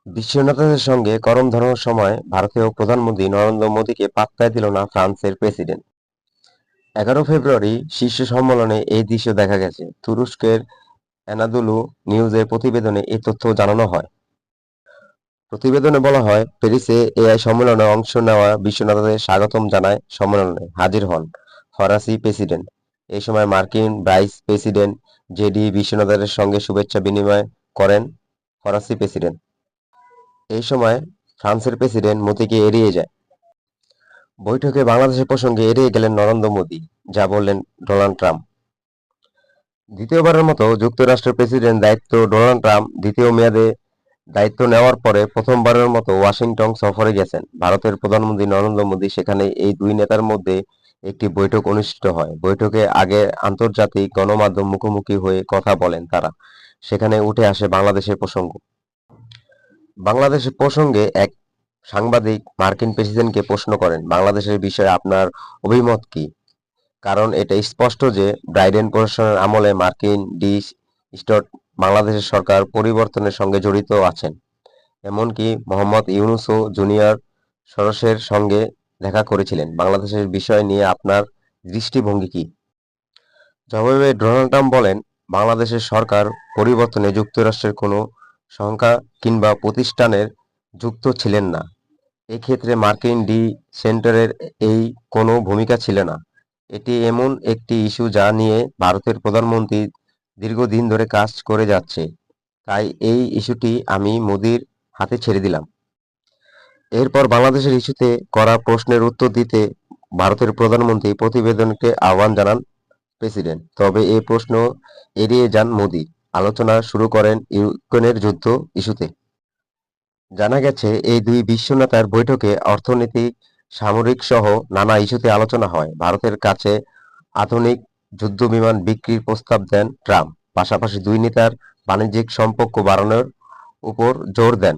বিশ্ব নেতাদের সঙ্গে করম ধরানোর সময় ভারতীয় প্রধানমন্ত্রী নরেন্দ্র মোদীকে পাত্তাই দিল না ফ্রান্সের প্রেসিডেন্ট। 11 ফেব্রুয়ারি শীর্ষ সম্মেলনে এই দৃশ্য দেখা গেছে। তুরস্কের অ্যানাদোলু নিউজের প্রতিবেদনে এই তথ্য জানানো হয়। প্রতিবেদনে বলা হয়, প্যারিসে এআই সম্মেলনে অংশ নেওয়া বিশ্ব নেতাদের স্বাগতম জানায় সম্মেলনে হাজির হন ফরাসি প্রেসিডেন্ট। এই সময় মার্কিন ভাইস প্রেসিডেন্ট জেডি বিশ্ব নেতাদের সঙ্গে শুভেচ্ছা বিনিময় করেন ফরাসি প্রেসিডেন্ট। এই সময় ফ্রান্সের প্রেসিডেন্ট মোদিকে এড়িয়ে যায়। বৈঠকে বাংলাদেশের প্রসঙ্গে এড়িয়ে গেলেন নরেন্দ্র মোদি, যা বললেন ডোনাল্ড ট্রাম্প। দ্বিতীয়বারের মতো যুক্তরাষ্ট্রের প্রেসিডেন্ট দায়িত্ব ডোনাল্ড ট্রাম্প দ্বিতীয় মেয়াদে দায়িত্ব নেওয়ার পরে প্রথমবারের মতো ওয়াশিংটন সফরে গেছেন ভারতের প্রধানমন্ত্রী নরেন্দ্র মোদি। সেখানে এই দুই নেতার মধ্যে একটি বৈঠক অনুষ্ঠিত হয়। বৈঠকে আগে আন্তর্জাতিক গণমাধ্যম মুখোমুখি হয়ে কথা বলেন তারা। সেখানে উঠে আসে বাংলাদেশের প্রসঙ্গ। বাংলাদেশের প্রসঙ্গে এক সাংবাদিক মার্কিন প্রেসিডেন্টকে প্রশ্ন করেন, বাংলাদেশের বিষয়ে আপনার অভিমত কি? কারণ এটা স্পষ্ট যে বাইডেন প্রশাসনের আমলে মার্কিন স্টট বাংলাদেশের সরকার পরিবর্তনের সঙ্গে জড়িত আছেন। এমনকি মোহাম্মদ ইউনূসও জুনিয়র সরোসের সঙ্গে দেখা করেছিলেন। বাংলাদেশের বিষয় নিয়ে আপনার দৃষ্টিভঙ্গি কি? জবাবে ডোনাল্ড ট্রাম্প বলেন, বাংলাদেশের সরকার পরিবর্তনে যুক্তরাষ্ট্রের কোনো সংখ্যা কিংবা প্রতিষ্ঠানের যুক্ত ছিলেন না। এক্ষেত্রে মার্কিন সেন্টারের এই কোনো ভূমিকা ছিল না। এটি এমন একটি ইস্যু যা নিয়ে ভারতের প্রধানমন্ত্রী দীর্ঘদিন ধরে কাজ করে যাচ্ছে। তাই এই ইস্যুটি আমি মোদির হাতে ছেড়ে দিলাম। এরপর বাংলাদেশের ইস্যুতে করা প্রশ্নের উত্তর দিতে ভারতের প্রধানমন্ত্রী প্রতিবেদনকে আহ্বান জানান প্রেসিডেন্ট। তবে এই প্রশ্ন এড়িয়ে যান মোদি। আলোচনা শুরু করেন ইউক্রেনের যুদ্ধ ইস্যুতে। জানা গেছে, এই দুই বিশ্ব নেতার বৈঠকে অর্থনৈতিক, সামরিক সহ নানা ইস্যুতে আলোচনা হয়। ভারতের কাছে আধুনিক যুদ্ধবিমান বিক্রির প্রস্তাব দেন ট্রাম্প। পাশাপাশি দুই নেতার বাণিজ্যিক সম্পর্ক বাড়ানোর উপর জোর দেন।